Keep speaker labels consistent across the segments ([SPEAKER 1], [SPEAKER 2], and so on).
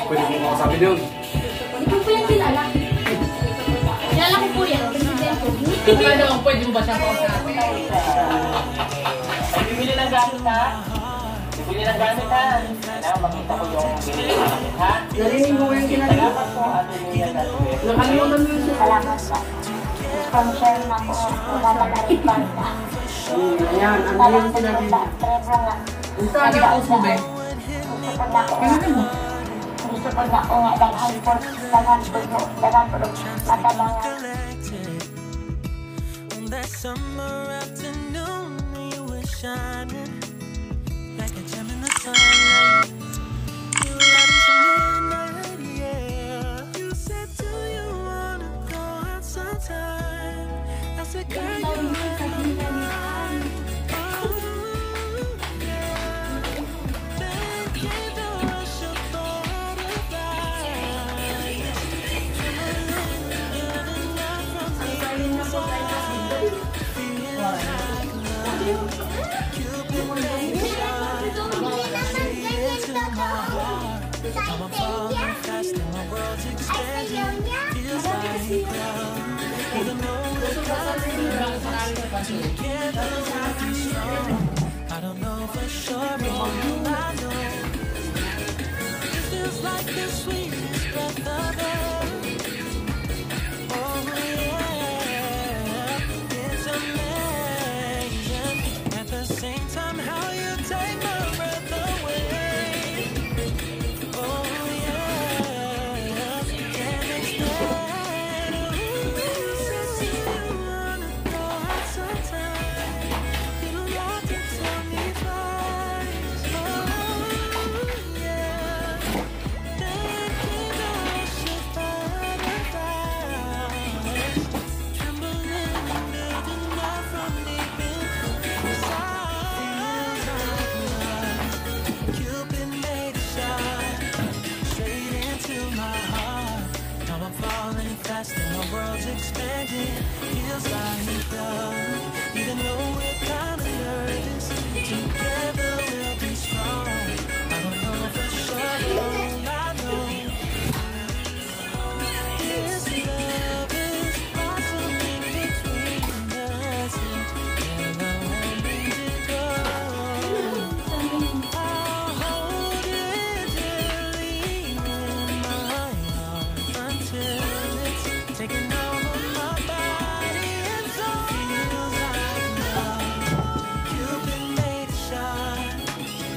[SPEAKER 1] Pwede mo makasabi yun.
[SPEAKER 2] Hindi ko yan kilala. Kilala ko po yan.
[SPEAKER 3] Pwede mo ba siyang kausapin?
[SPEAKER 4] Bibili ng gamit ha? Bibili ng gamit ha? Kailangan makita ko yung bibili ng gamit ha?
[SPEAKER 5] Narinig mo yung ginagawa.
[SPEAKER 4] Salamat po, Ate Mia Gatuel.
[SPEAKER 5] Nakalimutan mo yung
[SPEAKER 6] Salamat po. Sponsor na po ako na nag-aripanta.
[SPEAKER 5] Ayan, ano yung sinabi niya?
[SPEAKER 6] Trevo nga.
[SPEAKER 3] Ano yung post mo, be?
[SPEAKER 6] Gusto ko na ako. Gusto ko na ako nga daghan po. Daghan po. Matabangan.
[SPEAKER 7] That summer afternoon, you were shining like a gem in the sunlight. You were riding to midnight, yeah. You said, do you wanna go out sometime? I said, girl, you ain't mine. Oh, yeah. Then came the rush of butterflies. I don't know for sure, but I know it feels like the sweetest breath of air. Oh yeah, it's amazing. At the same time, how you take my breath away. Oh yeah, can't explain. Said you wanna go out sometime. You don't have to tell me twice. Oh yeah, then came the rush of butterflies, trembling under the night from deep inside. Cupid made a shot straight into my heart. Now I'm falling fast and my world's expanding. Feels like love, even though we're kind of nervous. Together we'll be strong. I don't know for sure, but I know this love is blossoming between us. And I won't let it go. I'll hold it dearly in my heart until it's taken over my body and soul. Feels like love. Cupid made a shot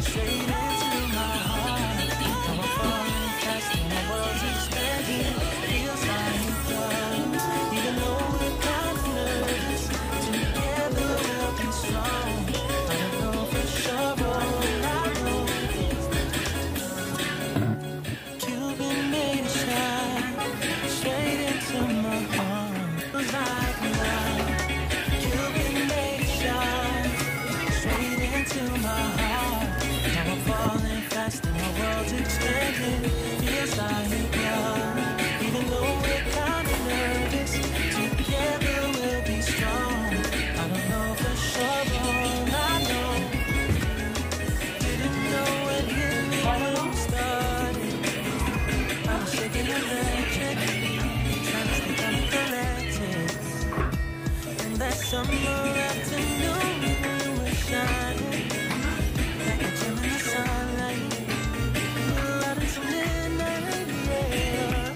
[SPEAKER 7] straight into my heart. Now I'm falling fast and my world's expanding. Feels like love, even though we're kind of nervous. Together we'll be strong. I don't know for sure, but I know. Cupid made a shot straight into my heart. Feels like love. Cupid made a shot straight into my heart. Now I'm falling fast and my world's expanding. Feels like love, even though we're kind of nervous. Together we'll be strong. I don't know for sure, but I know. Didn't know when hit me when we started. I was shaking electric, trying to stay calm and collected. And that summer afternoon, we were shining like a gem in the sunlight. We were riding some midnight, yeah.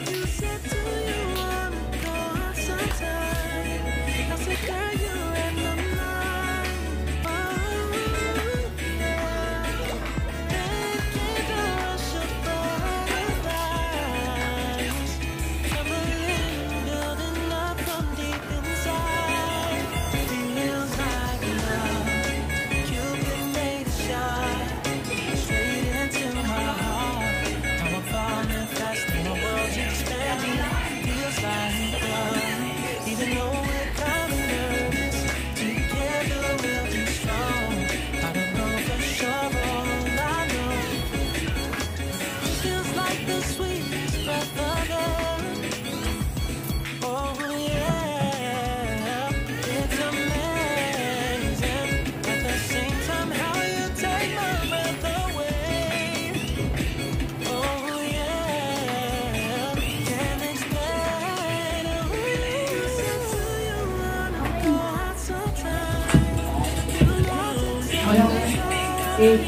[SPEAKER 5] 8,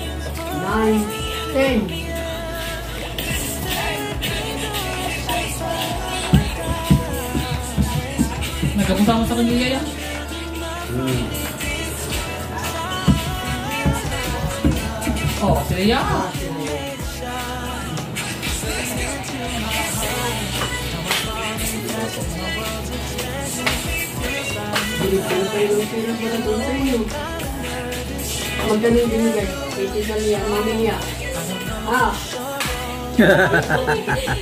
[SPEAKER 5] 9, 10.
[SPEAKER 3] Nagkapunta mo sa kanila yan. Oh, sila yan.
[SPEAKER 5] Binigyan kayo ng pera para doon sa inyo. Magkano yung binigay? 80 niya, mami niya. Ah.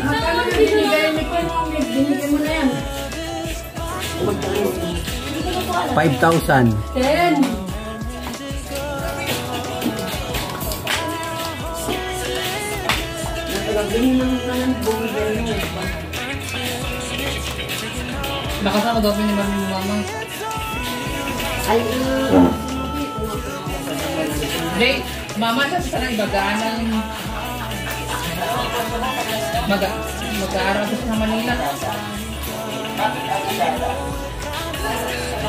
[SPEAKER 5] Magkano yung binigay? May ko mo, binigay mo na yan. Magkano yung
[SPEAKER 1] 5,000.
[SPEAKER 5] 10. Natalagin naman na ng bumigay mo.
[SPEAKER 3] Nakasama daw ni mami mo mama.
[SPEAKER 5] Ay,
[SPEAKER 3] Hindi, mama siya sa sanang ibagaan ng mag-aaral ko sa Manila.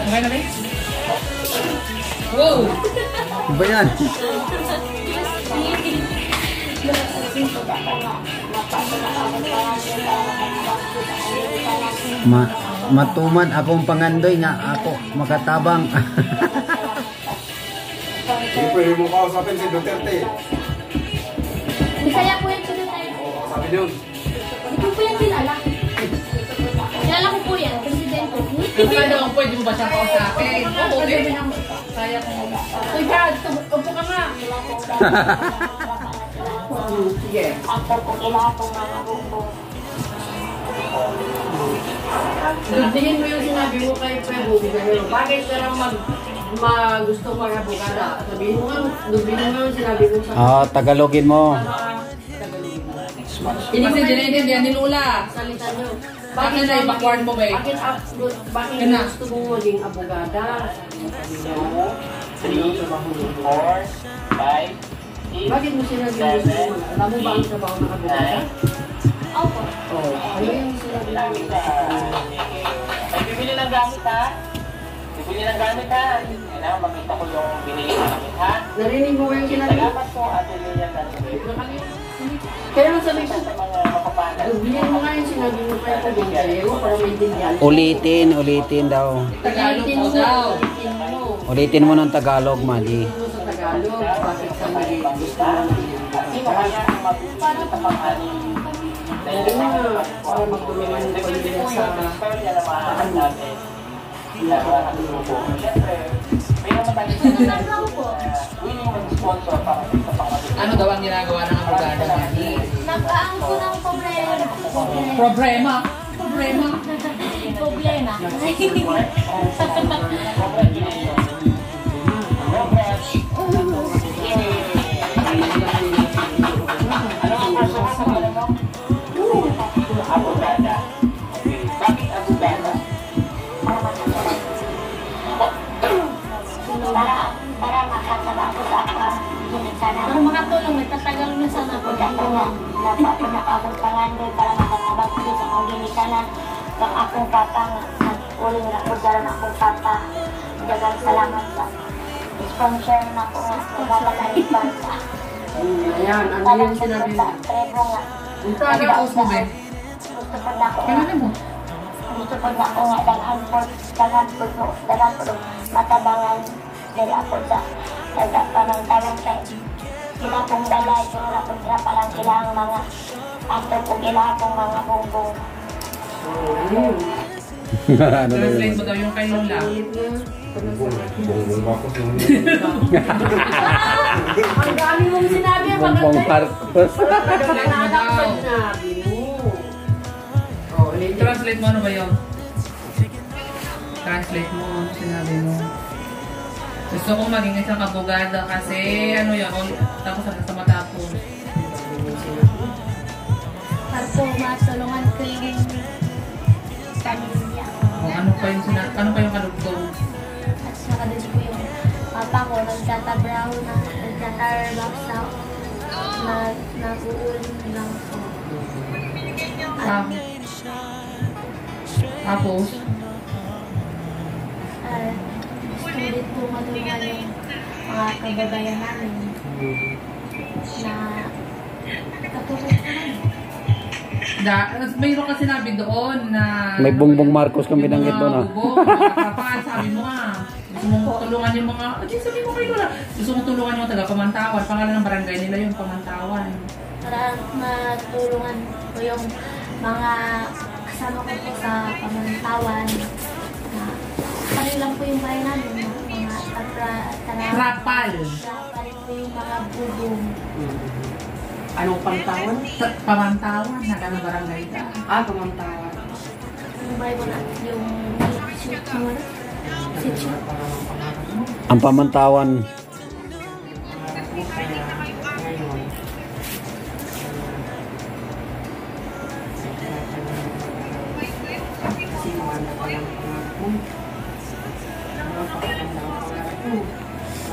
[SPEAKER 3] Okay na rin? Wow!
[SPEAKER 1] Ano ba yan? Matuman akong pangandoy nga ako makatabang.
[SPEAKER 8] Hindi pwede mo kausapin si Duterte.
[SPEAKER 2] Bisaya po yan sila tayo.
[SPEAKER 8] Sabi yun.
[SPEAKER 2] Hindi ko po yan kilala. Kilala ko po yan, presidente.
[SPEAKER 3] Ano, pwede mo ba siyang kausapin? Oo, okay. Kaya ko.
[SPEAKER 5] Uy, Dad, upo ka nga. Sige.
[SPEAKER 6] Ako po ilapong mga bumbong.
[SPEAKER 5] Tingin mo yung sinabi mo kay Pebo, bakit ka lang gusto mag-abogada? Sabihin mo nga, dublin mo yung sinabi mo sa
[SPEAKER 1] Tagalogin mo.
[SPEAKER 3] Kasi dinaiintindihan ni Lula.
[SPEAKER 5] salita nyo.
[SPEAKER 3] Bakit na i-backward mo ba eh?
[SPEAKER 5] Bakit gusto mo maging abogada?
[SPEAKER 4] 3, 4, 5, 6,
[SPEAKER 5] Bakit mo sinabi mo gusto mo? Alam mo ba ang trabaho ng abogada?
[SPEAKER 2] Opo.
[SPEAKER 5] Ano yung sinabi mo?
[SPEAKER 4] Ay, bibili ng gamit ha. Bibili ng gamit ha. Kailangan makita ko yung binili ng gamit ha.
[SPEAKER 5] Narinig mo yung sinabi mo?
[SPEAKER 4] Salamat po, Ate Lilian Danzig.
[SPEAKER 5] Kaya nang sabi ko,
[SPEAKER 4] Sa mga makapagal.
[SPEAKER 5] dublin mo nga yung sinabi mo kay Pebo, para maintindihan.
[SPEAKER 1] Ulitin daw.
[SPEAKER 3] Tagalog mo daw.
[SPEAKER 1] Ulitin mo ng Tagalog, Mali.
[SPEAKER 5] Mo sa Tagalog, bakit ka maging gusto mo maging
[SPEAKER 4] Sino kaya ang mabibili sa pang-ani?
[SPEAKER 5] Oo nga, para magtulungan mo pamilya sa
[SPEAKER 4] Istorya na maaari natin. Siyempre, may namatay sa willing mag-sponsor para sa pang-ani.
[SPEAKER 3] Ano daw ang ginagawa ng abogado Mali?
[SPEAKER 2] Nag-aangko ng problema.
[SPEAKER 3] Problema. Problema.
[SPEAKER 2] Problema.
[SPEAKER 4] Ano ang kurso mo sa mga mo? Abogada. Bakit abogada?
[SPEAKER 6] Para makatrabaho sa ginikanan.
[SPEAKER 2] Para makatulong, nagtatagal na sana po.
[SPEAKER 6] Ako nga, napapagkakabang pangandoy para makatrabaho sa akong ginikanan. Ang akong papa nga, uling na po dyan akong papa. Dagang salamat sa sponsor na po nga, nagkakalipan sa
[SPEAKER 5] Ayan, ano yung sinabi mo?
[SPEAKER 6] Trebo nga.
[SPEAKER 3] Nagka-post mo ba?
[SPEAKER 6] Gusto po na ako nga.
[SPEAKER 3] Kailan mo?
[SPEAKER 6] Gusto po na ako nga daghan po matabangan dahil ako sa nagkapanang kay sila pong dalay sila pong sila palang silang mga ato po sila pong mga bongbong.
[SPEAKER 3] Translate mo daw yung kay Lula.
[SPEAKER 8] Bongbong Marcos yung
[SPEAKER 5] Ang dami mong sinabi,
[SPEAKER 1] Bongbong
[SPEAKER 5] bakit
[SPEAKER 1] Marcos.
[SPEAKER 5] nananak sa sinabi mo? Oh, ulit.
[SPEAKER 3] Translate mo ano ba yun? Translate mo ano sinabi mo. Gusto ko maging isang abogada kasi ano yun, tapos ano sa matapos.
[SPEAKER 2] Para po matulungan ko yung pamilya.
[SPEAKER 3] O ano pa yung kadugtong?
[SPEAKER 2] At saka din po yung papa ko, nagtatabraho na, nagtatarabak sa nag-uuling lang po.
[SPEAKER 3] Tapos,
[SPEAKER 2] Gusto ko din po matulungan yung mga kababayan namin na katulad naman.
[SPEAKER 3] Mayroon ka sinabi doon na
[SPEAKER 1] May Bongbong Marcos kang binanggit doon, ah.
[SPEAKER 3] Kapag sabi mo nga, gusto mong tulungan yung mga, sabi mo kayo na, gusto mong tulungan yung taga Pamantawan, pangalan ng barangay nila yung Pamantawan.
[SPEAKER 2] Para matulungan ko yung mga kasama ko po sa Pamantawan. Kami lang po yung bahay namin, mga
[SPEAKER 3] Trapal.
[SPEAKER 2] Trapal po yung mga bubong.
[SPEAKER 5] Anong Pantawan?
[SPEAKER 3] Pamantawan, naka barangay ka.
[SPEAKER 5] Pamantawan.
[SPEAKER 2] Yung bahay ko na, yung sitio.
[SPEAKER 1] Ang Pamantawan.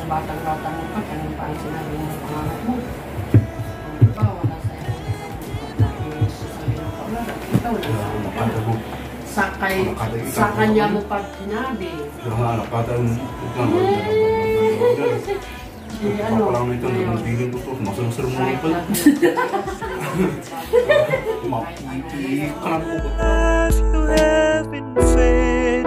[SPEAKER 5] Batang-bata mo pa, kanang pa ang sinabi mo ng pangalan mo. Wala sa'yo. Sabi ng pangalan, ikaw lang. Sa kanya mo pa sinabi.
[SPEAKER 8] Papalang ito, nagpilin ko ito, masarap mo ito.
[SPEAKER 7] As you have been faithful.